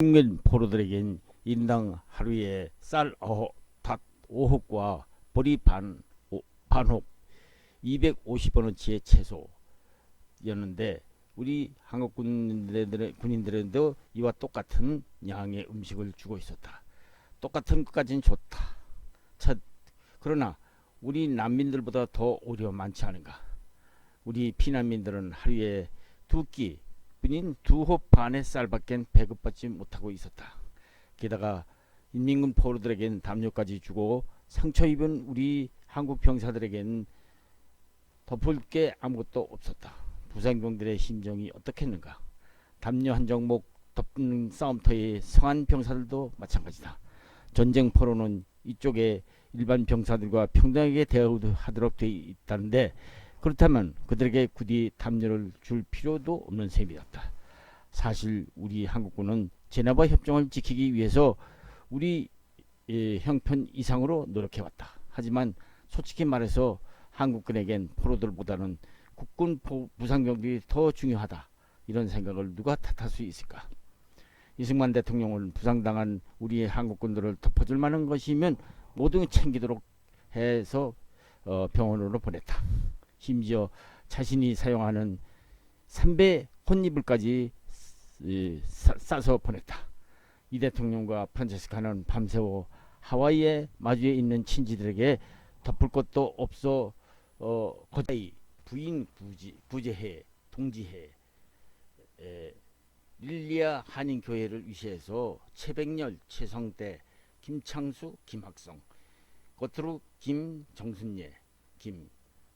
국민 포로들에겐 인당 하루에 쌀 5홉과 보리 반홉 250원어치의 채소였는데, 우리 한국 군인들도 이와 똑같은 양의 음식을 주고 있었다. 똑같은 것까지는 좋다. 그러나 우리 난민들보다 더 오히려 많지 않은가. 우리 피난민들은 하루에 두 끼 뿐인 2홉 반의 쌀밖엔 배급받지 못하고 있었다. 게다가 인민군 포로들에겐 담요까지 주고 상처 입은 우리 한국 병사들에겐 덮을 게 아무것도 없었다. 부상병들의 심정이 어떻겠는가. 담요 한 정목 덮는 싸움터의 성한 병사들도 마찬가지다. 전쟁 포로는 이쪽에 일반 병사들과 평등하게 대우하도록 돼 있다는데, 그렇다면 그들에게 굳이 담요를 줄 필요도 없는 셈이었다. 사실 우리 한국군은 제네바 협정을 지키기 위해서 우리 형편 이상으로 노력해왔다. 하지만 솔직히 말해서 한국군에겐 포로들보다는 국군 부상병들이 더 중요하다. 이런 생각을 누가 탓할 수 있을까? 이승만 대통령은 부상당한 우리 한국군들을 덮어줄 만한 것이면 모두 챙기도록 해서 병원으로 보냈다. 심지어 자신이 사용하는 삼배 혼이불까지 싸서 보냈다. 이 대통령과 프란체스카는 밤새워 하와이에 마주해 있는 친지들에게 덮을 것도 없어 거의 부인 부재해 동지해 릴리아 한인교회를 위시해서 최백렬, 최성대, 김창수, 김학성, 겉으로 김정순예,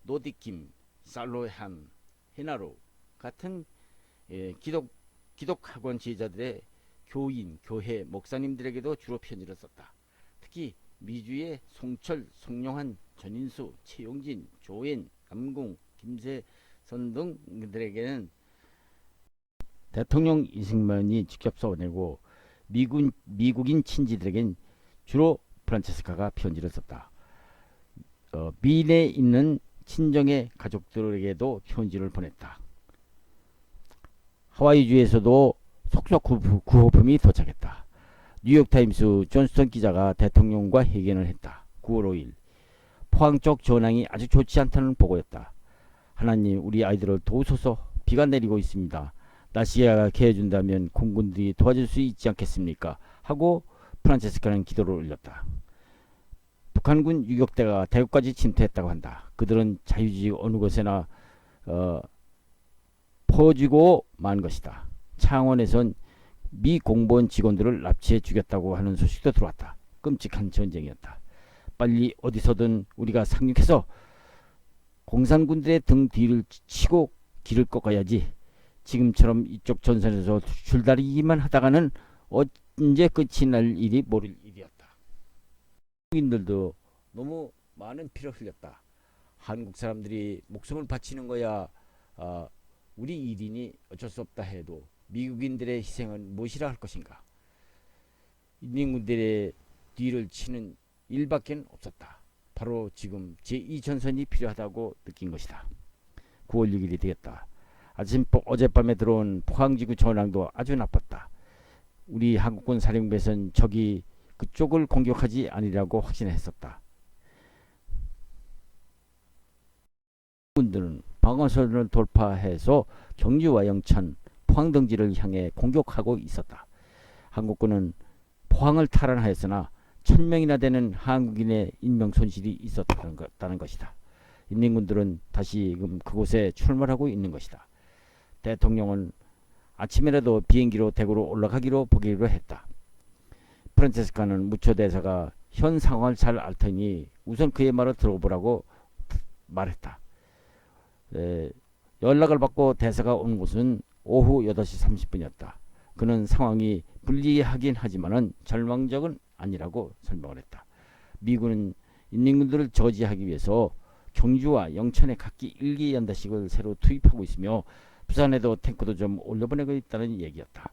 노디김, 살로한, 헤나로 같은 기독학원 지휘자들의 교인, 교회, 목사님들에게도 주로 편지를 썼다. 특히 미주의 송철, 송영한, 전인수, 최용진, 조엔, 남궁, 김세선 등들에게는 대통령 이승만이 직접 써내고 미국인 친지들에겐 주로 프란체스카가 편지를 썼다. 미네에 있는 친정의 가족들에게도 편지를 보냈다. 하와이주에서도 속속 구호품이 도착했다. 뉴욕타임스 존스턴 기자가 대통령과 회견을 했다. 9월 5일 포항 쪽 전황이 아주 좋지 않다는 보고였다. 하나님, 우리 아이들을 도우소서. 비가 내리고 있습니다. 날씨가 개해준다면 공군들이 도와줄 수 있지 않겠습니까? 하고 프란체스카는 기도를 올렸다. 북한군 유격대가 대구까지 침투했다고 한다. 그들은 자유주의 어느 곳에나 퍼지고 만 것이다. 창원에선 미 공무원 직원들을 납치해 죽였다고 하는 소식도 들어왔다. 끔찍한 전쟁이었다. 빨리 어디서든 우리가 상륙해서 공산군들의 등 뒤를 치고 길을 꺾어야지. 지금처럼 이쪽 전선에서 줄다리기만 하다가는 언제 끝이 날 일이 모를 일이었다. 한국인들도 너무 많은 피를 흘렸다. 한국 사람들이 목숨을 바치는 거야 우리 일이니 어쩔 수 없다 해도 미국인들의 희생은 무엇이라 할 것인가. 인민군들의 뒤를 치는 일밖에 없었다. 바로 지금 제2전선이 필요하다고 느낀 것이다. 9월 6일이 되었다. 어젯밤에 들어온 포항지구 전황도 아주 나빴다. 우리 한국군 사령부에서는 적이 그쪽을 공격하지 아니라고 확신했었다. 군들은 방어선을 돌파해서 경주와 영천, 포항 등지를 향해 공격하고 있었다. 한국군은 포항을 탈환하였으나 1000명이나 되는 한국인의 인명 손실이 있었다는 것이다. 인민군들은 다시금 그곳에 출몰하고 있는 것이다. 대통령은 아침에라도 비행기로 대구로 올라가기로 보기로 했다. 프란체스카는 무처 대사가 현 상황을 잘 알 테니 우선 그의 말을 들어보라고 말했다. 연락을 받고 대사가 온 곳은 오후 8시 30분이었다. 그는 상황이 불리하긴 하지만은 절망적은 아니라고 설명을 했다. 미군은 인민군들을 저지하기 위해서 경주와 영천에 각기 1기 연대씩을 새로 투입하고 있으며 부산에도 탱크도 좀 올려보내고 있다는 얘기였다.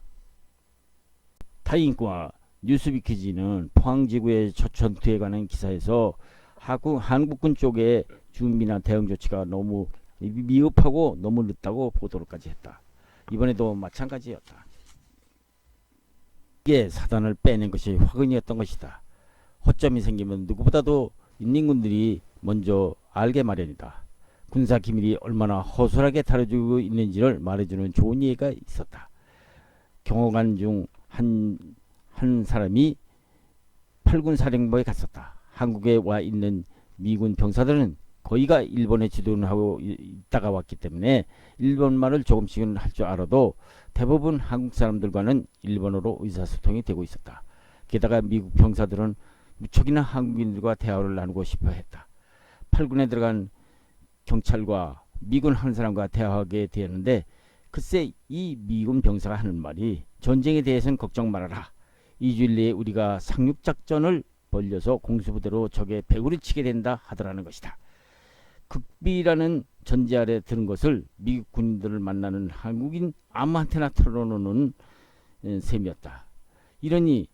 타인과 뉴스비키지는 포항지구의 전투에 관한 기사에서 한국군 쪽의 준비나 대응 조치가 너무 미흡하고 너무 늦다고 보도를까지 했다. 이번에도 마찬가지였다. 이게 사단을 빼낸 것이 화근이었던 것이다. 허점이 생기면 누구보다도 인민군들이 먼저 알게 마련이다. 군사 기밀이 얼마나 허술하게 다뤄지고 있는지를 말해주는 좋은 예가 있었다. 경호관 중 한 사람이 8군 사령부에 갔었다. 한국에 와 있는 미군 병사들은 거의가 일본에 지도를 하고 있다가 왔기 때문에 일본말을 조금씩은 할 줄 알아도 대부분 한국 사람들과는 일본어로 의사소통이 되고 있었다. 게다가 미국 병사들은 무척이나 한국인들과 대화를 나누고 싶어 했다. 8군에 들어간 경찰과 미군 한 사람과 대화하게 되었는데 글쎄 이 미군 병사가 하는 말이 전쟁에 대해서는 걱정 말아라. 2주일 내에 우리가 상륙작전을 벌려서 공수부대로 적의 배후를 치게 된다 하더라는 것이다. 극비라는 전제 아래 들은 것을 미국 군인들을 만나는 한국인 아무한테나 털어놓는 셈이었다. 이러니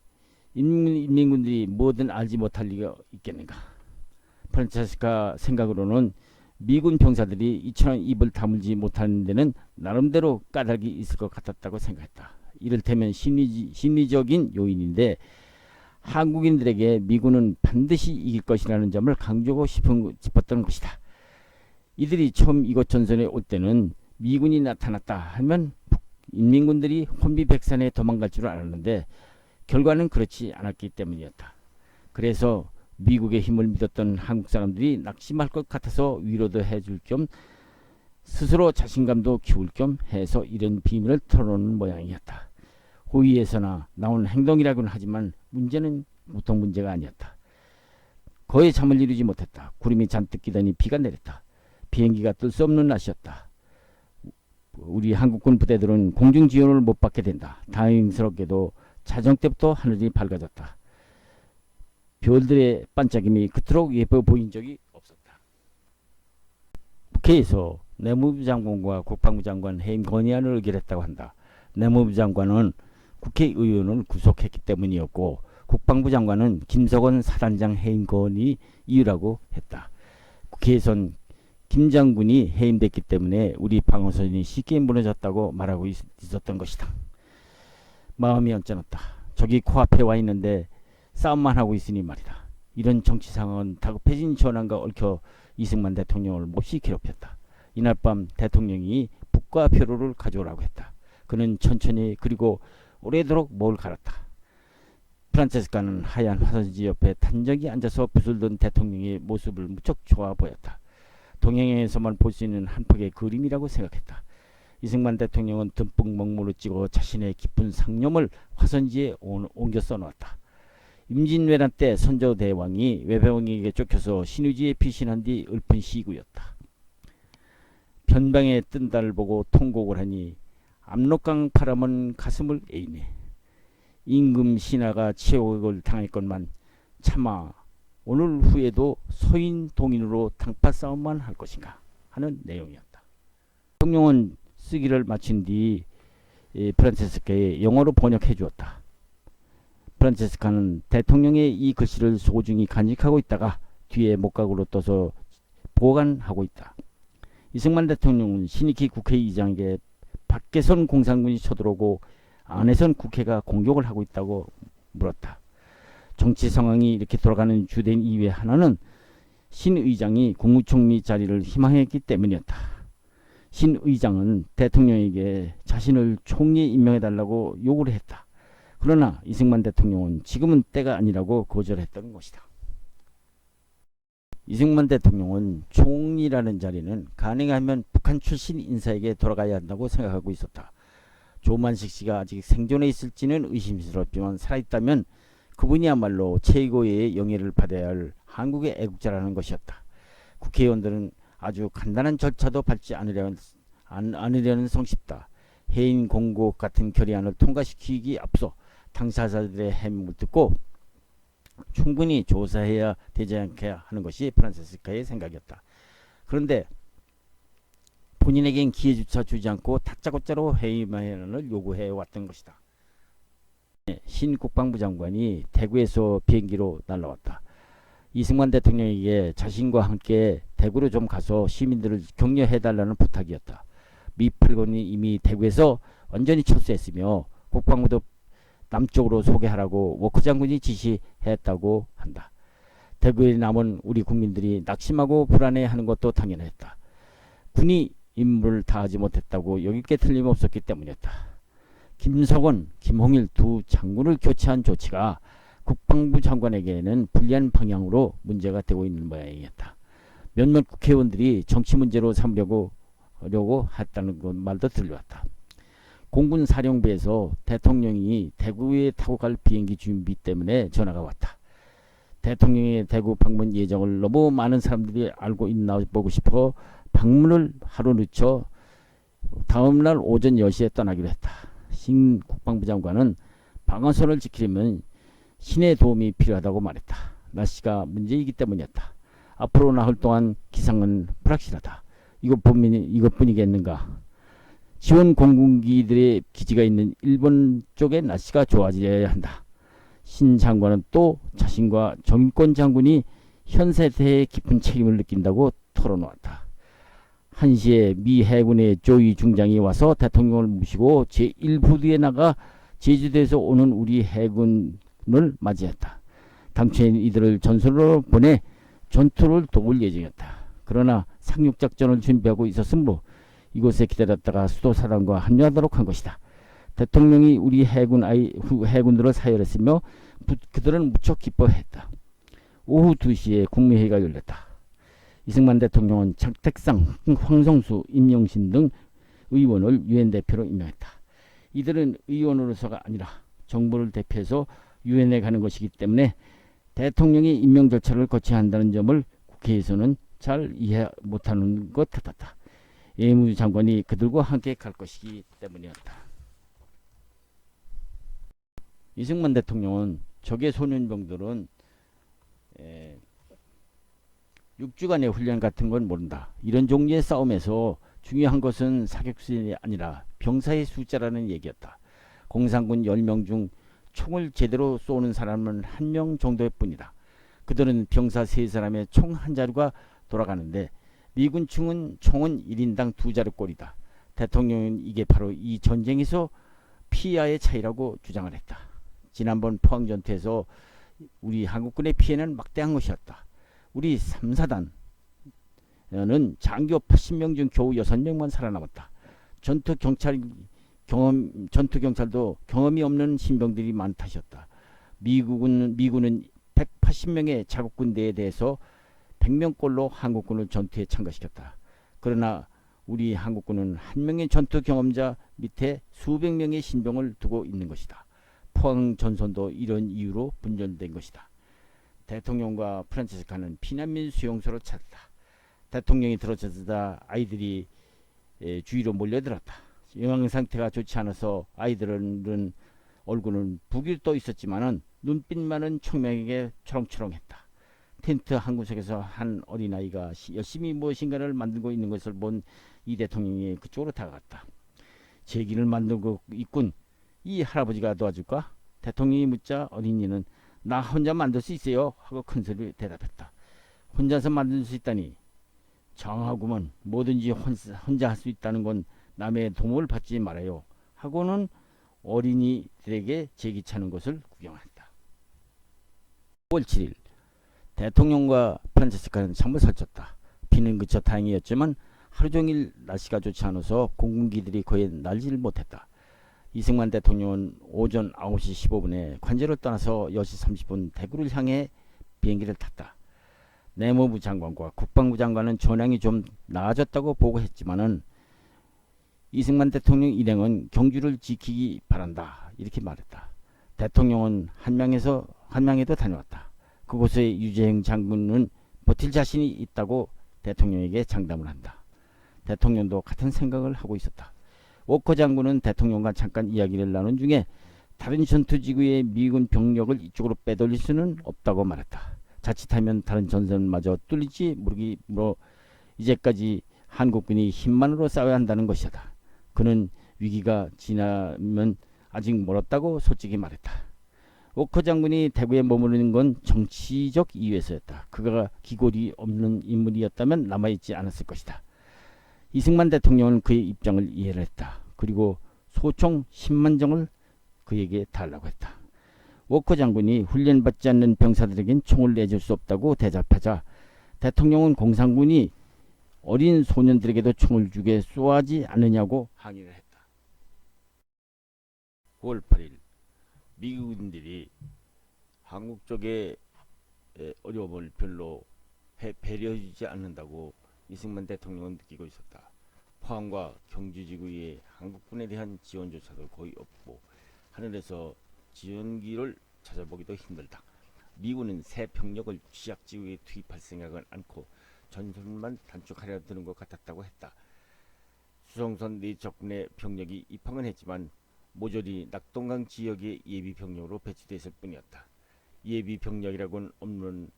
인민군들이 뭐든 알지 못할 리가 있겠는가. 프란체스카 생각으로는 미군 병사들이 이처럼 입을 다물지 못하는 데는 나름대로 까닭이 있을 것 같았다고 생각했다. 이를테면 심리적인 요인인데 한국인들에게 미군은 반드시 이길 것이라는 점을 강조하고 싶었던 것이다. 이들이 처음 이곳 전선에 올 때는 미군이 나타났다 하면 인민군들이 혼비백산에 도망갈 줄 알았는데 결과는 그렇지 않았기 때문이었다. 그래서 미국의 힘을 믿었던 한국 사람들이 낙심할 것 같아서 위로도 해줄 겸 스스로 자신감도 키울 겸 해서 이런 비밀을 털어놓는 모양이었다. 호의에서나 나온 행동이라고는 하지만 문제는 보통 문제가 아니었다. 거의 잠을 이루지 못했다. 구름이 잔뜩 끼더니 비가 내렸다. 비행기가 뜰 수 없는 날씨였다. 우리 한국군 부대들은 공중 지원을 못 받게 된다. 다행스럽게도 자정 때부터 하늘이 밝아졌다. 별들의 반짝임이 그토록 예뻐 보인 적이 없었다. 국회에서 내무부 장관과 국방부 장관 해임 건의안을 의결했다고 한다. 내무부 장관은 국회의원을 구속했기 때문이었고 국방부 장관은 김석원 사단장 해임 건의 이유라고 했다. 국회에선 김 장군이 해임됐기 때문에 우리 방어선이 쉽게 무너졌다고 말하고 있었던 것이다. 마음이 언짢았다. 저기 코앞에 와 있는데 싸움만 하고 있으니 말이다. 이런 정치 상황은 다급해진 전황과 얽혀 이승만 대통령을 몹시 괴롭혔다. 이날 밤 대통령이 북과 표로를 가져오라고 했다. 그는 천천히 그리고 오래도록 뭘 갈았다. 프란체스카는 하얀 화선지 옆에 단정히 앉아서 붓을 든 대통령의 모습을 무척 좋아 보였다. 동양에서만 볼 수 있는 한 폭의 그림이라고 생각했다. 이승만 대통령은 듬뿍 먹물을 찍어 자신의 깊은 상념을 화선지에 옮겨 써놓았다. 임진왜란 때 선조대왕이 외병에게 쫓겨서 신의지에 피신한 뒤 읊은 시구였다. 변방에 뜬 달을 보고 통곡을 하니 압록강 바람은 가슴을 에이네. 임금 신하가 치욕을 당했건만 차마 오늘 후에도 서인 동인으로 당파 싸움만 할 것인가 하는 내용이었다. 대통령은 쓰기를 마친 뒤 프란체스카에 영어로 번역해 주었다. 프란체스카는 대통령의 이 글씨를 소중히 간직하고 있다가 뒤에 목각으로 떠서 보관하고 있다. 이승만 대통령은 신익희 국회의장에게 밖에선 공산군이 쳐들어오고 안에선 국회가 공격을 하고 있다고 물었다. 정치 상황이 이렇게 돌아가는 주된 이유의 하나는 신 의장이 국무총리 자리를 희망했기 때문이었다. 신 의장은 대통령에게 자신을 총리에 임명해달라고 요구를 했다. 그러나 이승만 대통령은 지금은 때가 아니라고 거절했던 것이다. 이승만 대통령은 총리라는 자리는 가능하면 북한 출신 인사에게 돌아가야 한다고 생각하고 있었다. 조만식 씨가 아직 생존해 있을지는 의심스럽지만 살아있다면 그분이야말로 최고의 영예를 받아야 할 한국의 애국자라는 것이었다. 국회의원들은 아주 간단한 절차도 밟지 않으려는 성쉽다. 해임 공고 같은 결의안을 통과시키기 앞서 당사자들의 해명을 듣고 충분히 조사해야 되지 않게 하는 것이 프란체스카의 생각이었다. 그런데 본인에겐 기회조차 주지 않고 다짜고짜로 해임안을 요구해 왔던 것이다. 신 국방부 장관이 대구에서 비행기로 날라왔다. 이승만 대통령에게 자신과 함께 대구로 좀 가서 시민들을 격려해달라는 부탁이었다. 미 8군이 이미 대구에서 완전히 철수했으며 국방부도 남쪽으로 소개하라고 워커 장군이 지시했다고 한다. 대구에 남은 우리 국민들이 낙심하고 불안해하는 것도 당연했다. 군이 임무를 다하지 못했다고 여길 게 틀림없었기 때문이었다. 김석원, 김홍일 두 장군을 교체한 조치가 국방부 장관에게는 불리한 방향으로 문제가 되고 있는 모양이었다. 몇몇 국회의원들이 정치 문제로 삼으려고 했다는 것 말도 들려왔다. 공군사령부에서 대통령이 대구에 타고 갈 비행기 준비 때문에 전화가 왔다. 대통령의 대구 방문 예정을 너무 많은 사람들이 알고 있나 보고 싶어 방문을 하루 늦춰 다음날 오전 10시에 떠나기로 했다. 신 국방부 장관은 방어선을 지키려면 신의 도움이 필요하다고 말했다. 날씨가 문제이기 때문이었다. 앞으로 나흘 동안 기상은 불확실하다. 이것뿐이겠는가. 지원 공군기들의 기지가 있는 일본 쪽의 날씨가 좋아져야 한다. 신 장관은 또 자신과 정권 장군이 현세대에 깊은 책임을 느낀다고 털어놓았다. 1시에 미 해군의 조이 중장이 와서 대통령을 모시고 제1부대에 나가 제주도에서 오는 우리 해군을 맞이했다. 당초엔 이들을 전선으로 보내 전투를 도울 예정이었다. 그러나 상륙작전을 준비하고 있었으므로 이곳에 기다렸다가 수도사단과 합류하도록 한 것이다. 대통령이 우리 해군들을 사열했으며 그들은 무척 기뻐했다. 오후 2시에 국무회의가 열렸다. 이승만 대통령은 장택상, 황성수, 임영신 등 의원을 유엔 대표로 임명했다. 이들은 의원으로서가 아니라 정부를 대표해서 유엔에 가는 것이기 때문에 대통령이 임명 절차를 거쳐야 한다는 점을 국회에서는 잘 이해 못하는 것 같았다. 외무장관이 그들과 함께 갈 것이기 때문이었다. 이승만 대통령은 적의 소년병들은 6주간의 훈련 같은 건 모른다. 이런 종류의 싸움에서 중요한 것은 사격수단이 아니라 병사의 숫자라는 얘기였다. 공산군 10명 중 총을 제대로 쏘는 사람은 1명 정도일 뿐이다. 그들은 병사 3사람의 총 한 자루가 돌아가는데 미군 총은 1인당 2자루꼴이다. 대통령은 이게 바로 이 전쟁에서 피해의 차이라고 주장을 했다. 지난번 포항전투에서 우리 한국군의 피해는 막대한 것이었다. 우리 3사단은 장교 80명 중 겨우 6명만 살아남았다. 전투경찰도 경험이 없는 신병들이 많은 탓이었다. 미군은 180명의 자국군대에 대해서 100명꼴로 한국군을 전투에 참가시켰다. 그러나 우리 한국군은 한 명의 전투 경험자 밑에 수백 명의 신병을 두고 있는 것이다. 포항 전선도 이런 이유로 분열된 것이다. 대통령과 프란체스카는 피난민 수용소로 찾았다. 대통령이 들어서자 아이들이 주위로 몰려들었다. 영양 상태가 좋지 않아서 아이들은 얼굴은 붓이 떠 있었지만은 눈빛만은 청명하게 초롱초롱했다. 텐트 한 구석에서 한 어린아이가 열심히 무엇인가를 만들고 있는 것을 본 이 대통령이 그쪽으로 다가갔다. 제기를 만들고 있군. 이 할아버지가 도와줄까? 대통령이 묻자 어린이는 나 혼자 만들 수 있어요 하고 큰소리로 대답했다. 혼자서 만들 수 있다니 장하구먼. 뭐든지 혼자 할 수 있다는 건 남의 도움을 받지 말아요 하고는 어린이들에게 제기 차는 것을 구경했다. 5월 7일 대통령과 프란체스카는 잠을 설쳤다. 비는 그쳐 다행이었지만 하루 종일 날씨가 좋지 않아서 공군기들이 거의 날지를 못했다. 이승만 대통령은 오전 9시 15분에 관제를 떠나서 10시 30분 대구를 향해 비행기를 탔다. 내무부 장관과 국방부 장관은 전황이 좀 나아졌다고 보고했지만은 이승만 대통령 일행은 경주를 지키기 바란다 이렇게 말했다. 대통령은 한양에도 다녀왔다. 그곳의 유재행 장군은 버틸 자신이 있다고 대통령에게 장담을 한다. 대통령도 같은 생각을 하고 있었다. 워커 장군은 대통령과 잠깐 이야기를 나눈 중에 다른 전투지구의 미군 병력을 이쪽으로 빼돌릴 수는 없다고 말했다. 자칫하면 다른 전선마저 뚫릴지 모르기로 이제까지 한국군이 힘만으로 싸워야 한다는 것이다. 그는 위기가 지나면 아직 멀었다고 솔직히 말했다. 워커 장군이 대구에 머무르는 건 정치적 이유에서였다. 그가 기골이 없는 인물이었다면 남아있지 않았을 것이다. 이승만 대통령은 그의 입장을 이해를 했다. 그리고 소총 10만 정을 그에게 달라고 했다. 워커 장군이 훈련받지 않는 병사들에겐 총을 내줄 수 없다고 대답하자 대통령은 공산군이 어린 소년들에게도 총을 주게 쏘아하지 않느냐고 항의를 했다. 9월 8일 미국인들이 한국 쪽의 어려움을 별로 배려해주지 않는다고 이승만 대통령은 느끼고 있었다. 포항과 경주지구에 한국군에 대한 지원조차도 거의 없고 하늘에서 지원기를 찾아보기도 힘들다. 미군은 새 병력을 취약지구에 투입할 생각은 않고 전선만 단축하려 드는 것 같았다고 했다. 수송선 내 적군의 병력이 입항은 했지만 모조리 낙동강 지역의 예비 병력으로 배치됐을 뿐이었다. 예비 병력이라고는 없는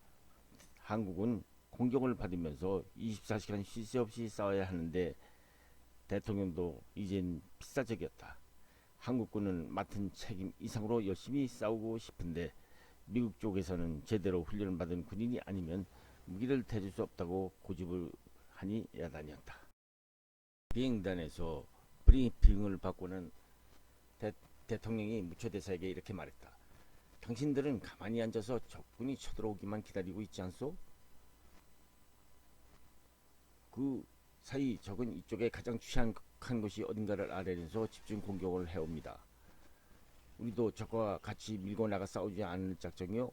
한국은 공격을 받으면서 24시간 쉴 새 없이 싸워야 하는데 대통령도 이젠 필사적이었다. 한국군은 맡은 책임 이상으로 열심히 싸우고 싶은데 미국 쪽에서는 제대로 훈련을 받은 군인이 아니면 무기를 대줄 수 없다고 고집을 하니 야단이었다. 비행단에서 브리핑을 받고는 대통령이 무초대사에게 이렇게 말했다. 당신들은 가만히 앉아서 적군이 쳐들어오기만 기다리고 있지 않소? 그 사이 적은 이쪽에 가장 취약한 것이 어딘가를 알아내서 집중 공격을 해옵니다. 우리도 적과 같이 밀고 나가 싸우지 않을 작정이요.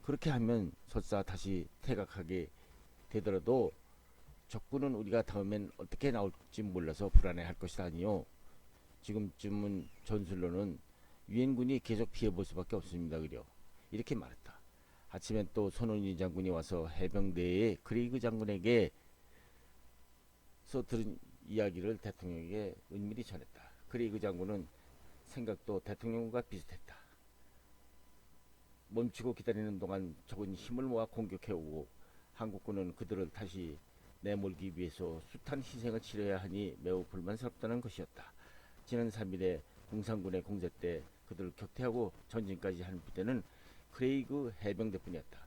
그렇게 하면 설사 다시 퇴각하게 되더라도 적군은 우리가 다음엔 어떻게 나올지 몰라서 불안해할 것이다 아니요. 지금쯤은 전술로는 유엔군이 계속 피해볼 수밖에 없습니다. 그려 이렇게 말했다. 아침엔 또 손원희 장군이 와서 해병대의 크레이그 장군에게 들은 이야기를 대통령에게 은밀히 전했다. 크레이그 장군은 생각도 대통령과 비슷했다. 멈추고 기다리는 동안 적은 힘을 모아 공격해오고 한국군은 그들을 다시 내몰기 위해서 숱한 희생을 치러야 하니 매우 불만스럽다는 것이었다. 지난 3일에 공산군의 공세 때 그들을 격퇴하고 전진까지 한 부대는 크레이그 해병대뿐이었다.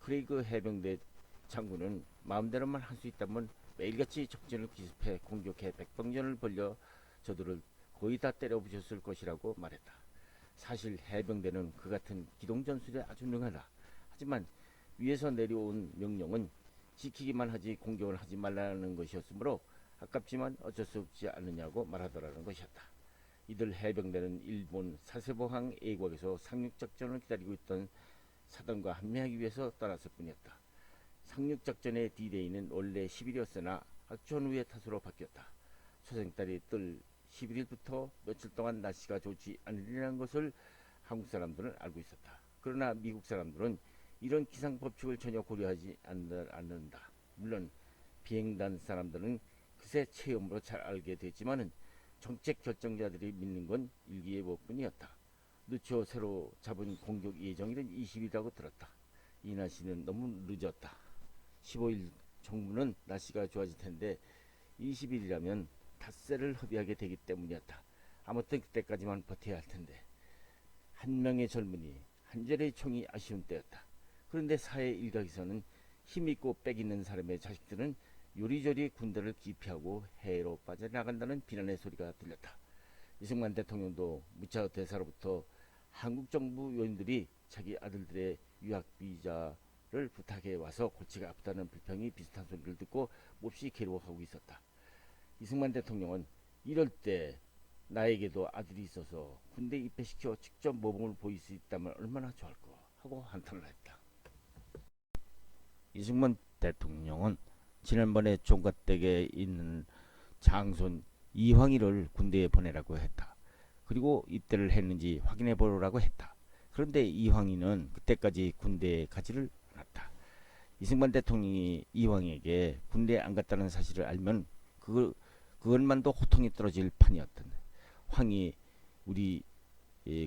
크레이그 해병대 장군은 마음대로만 할 수 있다면 매일같이 적진을 기습해 공격해 백방전을 벌려 저들을 거의 다 때려 부셨을 것이라고 말했다. 사실 해병대는 그 같은 기동전술에 아주 능하다. 하지만 위에서 내려온 명령은 지키기만 하지 공격을 하지 말라는 것이었으므로 아깝지만 어쩔 수 없지 않느냐고 말하더라는 것이었다. 이들 해병대는 일본 사세보항 A국에서 상륙작전을 기다리고 있던 사단과 합류하기 위해서 떠났을 뿐이었다. 상륙작전의 D-Day는 원래 10일이었으나 전후의 탓으로 바뀌었다. 초생달이 뜰 11일부터 며칠 동안 날씨가 좋지 않으리라는 것을 한국 사람들은 알고 있었다. 그러나 미국 사람들은 이런 기상 법칙을 전혀 고려하지 않는다. 물론 비행단 사람들은 그새 체험으로 잘 알게 됐지만은 정책 결정자들이 믿는 건 일기예보뿐이었다. 늦춰 새로 잡은 공격 예정일은 20일이라고 들었다. 이 날씨는 너무 늦었다. 15일 정부는 날씨가 좋아질 텐데 20일이라면 닷새를 허비하게 되기 때문이었다. 아무튼 그때까지만 버텨야 할 텐데. 한 명의 젊은이, 한 절의 총이 아쉬운 때였다. 그런데 사회 일각에서는 힘있고 빽있는 사람의 자식들은 요리조리 군대를 기피하고 해외로 빠져나간다는 비난의 소리가 들렸다. 이승만 대통령도 무차 대사로부터 한국 정부 요인들이 자기 아들들의 유학 비자를 부탁해 와서 골치가 아프다는 불평이 비슷한 소리를 듣고 몹시 괴로워하고 있었다. 이승만 대통령은 이럴 때 나에게도 아들이 있어서 군대 입대시켜 직접 모범을 보일 수 있다면 얼마나 좋을까 하고 한탄을 했다. 이승만 대통령은 지난번에 종갓댁에 있는 장손 이황희를 군대에 보내라고 했다. 그리고 입대를 했는지 확인해 보라고 했다. 그런데 이황희는 그때까지 군대에 가지를 않았다. 이승만 대통령이 이황희에게 군대에 안 갔다는 사실을 알면 그것만도 호통이 떨어질 판이었던 황희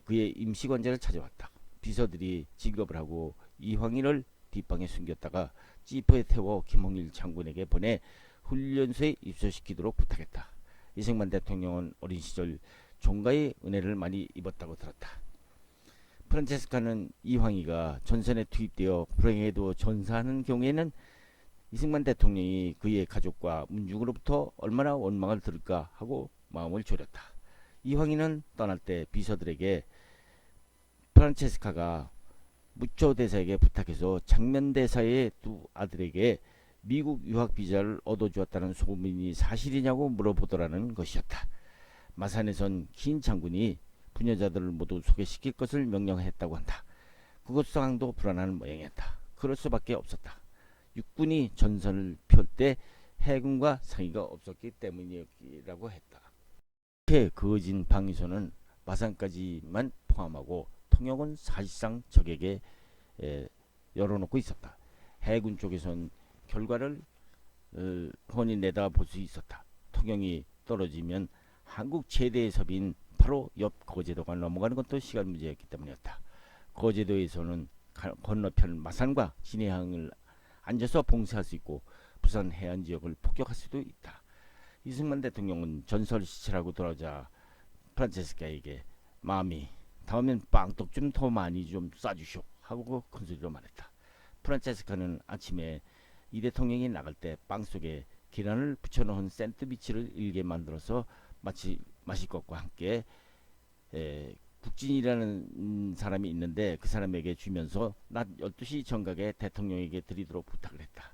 그의 임시관제를 찾아왔다. 비서들이 진급을 하고 이황희를 뒷방에 숨겼다가 지프에 태워 김홍일 장군에게 보내 훈련소에 입소시키도록 부탁했다. 이승만 대통령은 어린 시절 종가의 은혜를 많이 입었다고 들었다. 프란체스카는 이황희가 전선에 투입되어 불행에도 전사하는 경우에는 이승만 대통령이 그의 가족과 문중으로부터 얼마나 원망을 들을까 하고 마음을 졸였다. 이황희는 떠날 때 비서들에게 프란체스카가 무초 대사에게 부탁해서 장면 대사의 두 아들에게 미국 유학 비자를 얻어주었다는 소문이 사실이냐고 물어보더라는 것이었다. 마산에선 긴 장군이 부녀자들을 모두 소개시킬 것을 명령했다고 한다. 그것 상황도 불안한 모양이었다. 그럴 수밖에 없었다. 육군이 전선을 펼 때 해군과 상의가 없었기 때문이라고 했다. 이렇게 그어진 방위소는 마산까지만 포함하고 통역은 사실상 적에게 열어놓고 있었다. 해군 쪽에선 결과를 훤히 내다볼 수 있었다. 통영이 떨어지면 한국 최대의 섭인 바로 옆 거제도가 넘어가는 것도 시간 문제였기 때문이었다. 거제도에서는 건너편 마산과 진해항을 앉아서 봉쇄할 수 있고 부산 해안 지역을 폭격할 수도 있다. 이승만 대통령은 전설 시찰하고 돌아오자 프란체스카에게 마음이 다음엔 빵떡 좀 더 많이 좀 쏴주쇼 하고 큰소리로 말했다. 프란체스카는 아침에 이 대통령이 나갈 때 빵 속에 계란을 붙여놓은 샌드위치를 일게 만들어서 마실 것과 함께 국진이라는 사람이 있는데 그 사람에게 주면서 낮 12시 정각에 대통령에게 드리도록 부탁을 했다.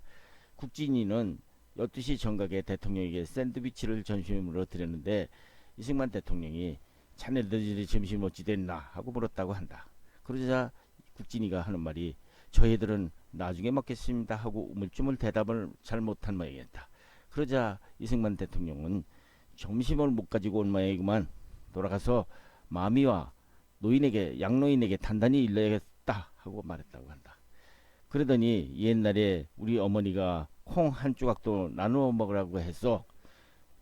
국진이는 12시 정각에 대통령에게 샌드위치를 점심으로 드렸는데 이승만 대통령이 자네들이 점심 어찌 됐나 하고 물었다고 한다. 그러자 국진이가 하는 말이 저희들은 나중에 먹겠습니다 하고 우물쭈물 대답을 잘 못한 모양이었다. 그러자 이승만 대통령은 점심을 못 가지고 온 모양이구만. 돌아가서 마미와 노인에게 양노인에게 단단히 일러야겠다 하고 말했다고 한다. 그러더니 옛날에 우리 어머니가 콩 한 조각도 나누어 먹으라고 해서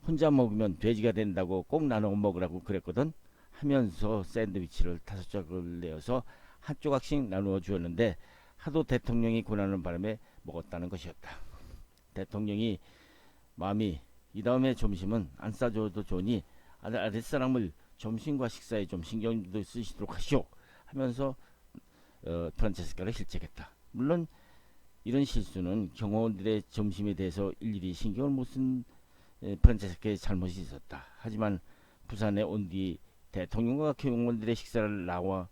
혼자 먹으면 돼지가 된다고 꼭 나누어 먹으라고 그랬거든 하면서 샌드위치를 5쪽을 내어서 한 조각씩 나누어 주었는데 하도 대통령이 권하는 바람에 먹었다는 것이었다. 대통령이 마음이 이 다음에 점심은 안 싸줘도 좋으니 아랫사람을 점심과 식사에 좀 신경도 쓰시도록 하시오 하면서 프란체스카를 실책했다. 물론 이런 실수는 경호원들의 점심에 대해서 일일이 신경을 못 쓴 프란체스카의 잘못이 있었다. 하지만 부산에 온 뒤 대통령과 경호원들의 식사를 나와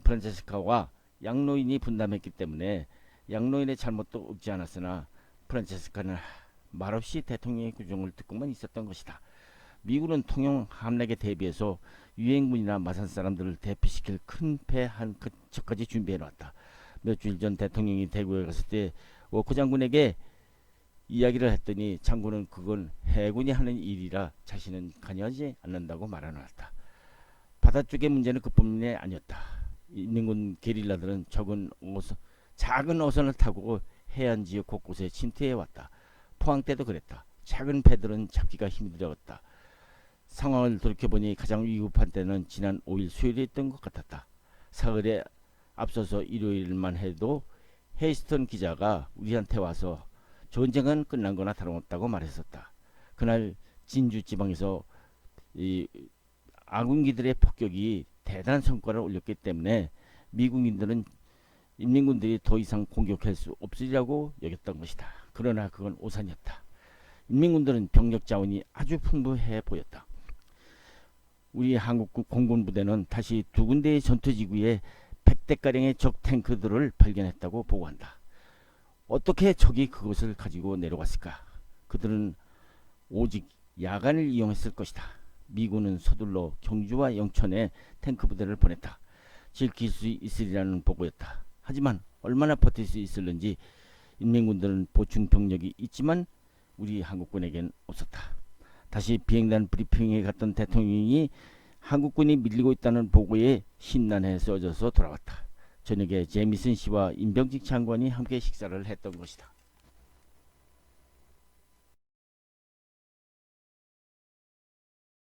프란체스카와 양노인이 분담했기 때문에 양노인의 잘못도 없지 않았으나 프란체스카는 말없이 대통령의 구정을 듣고만 있었던 것이다. 미국은 통영 함락에 대비해서 유엔군이나 마산 사람들을 대피시킬 큰 배 한 척까지 준비해놨다. 몇 주일 전 대통령이 대구에 갔을 때 워커 장군에게 이야기를 했더니 장군은 그건 해군이 하는 일이라 자신은 관여하지 않는다고 말해놨다. 바다 쪽의 문제는 그뿐만이 아니었다. 인민군 게릴라들은 작은 어선을 타고 해안 지역 곳곳에 침투해왔다. 포항 때도 그랬다. 작은 배들은 잡기가 힘들었다. 상황을 돌이켜보니 가장 위급한 때는 지난 5일 수요일이었던 것 같았다. 사흘에 앞서서 일요일만 해도 헤이스턴 기자가 우리한테 와서 전쟁은 끝난 거나 다름없다고 말했었다. 그날 진주 지방에서 이 아군기들의 폭격이 대단한 성과를 올렸기 때문에 미국인들은 인민군들이 더 이상 공격할 수 없으리라고 여겼던 것이다. 그러나 그건 오산이었다. 인민군들은 병력 자원이 아주 풍부해 보였다. 우리 한국 공군 부대는 다시 두 군데의 전투지구에 100대가량의 적 탱크들을 발견했다고 보고한다. 어떻게 적이 그것을 가지고 내려갔을까? 그들은 오직 야간을 이용했을 것이다. 미군은 서둘러 경주와 영천에 탱크 부대를 보냈다. 지킬 수 있으리라는 보고였다. 하지만 얼마나 버틸 수 있을는지 인민군들은 보충 병력이 있지만 우리 한국군에겐 없었다. 다시 비행단 브리핑에 갔던 대통령이 한국군이 밀리고 있다는 보고에 심란해 써져서 돌아왔다. 저녁에 제미슨 씨와 임병직 장관이 함께 식사를 했던 것이다.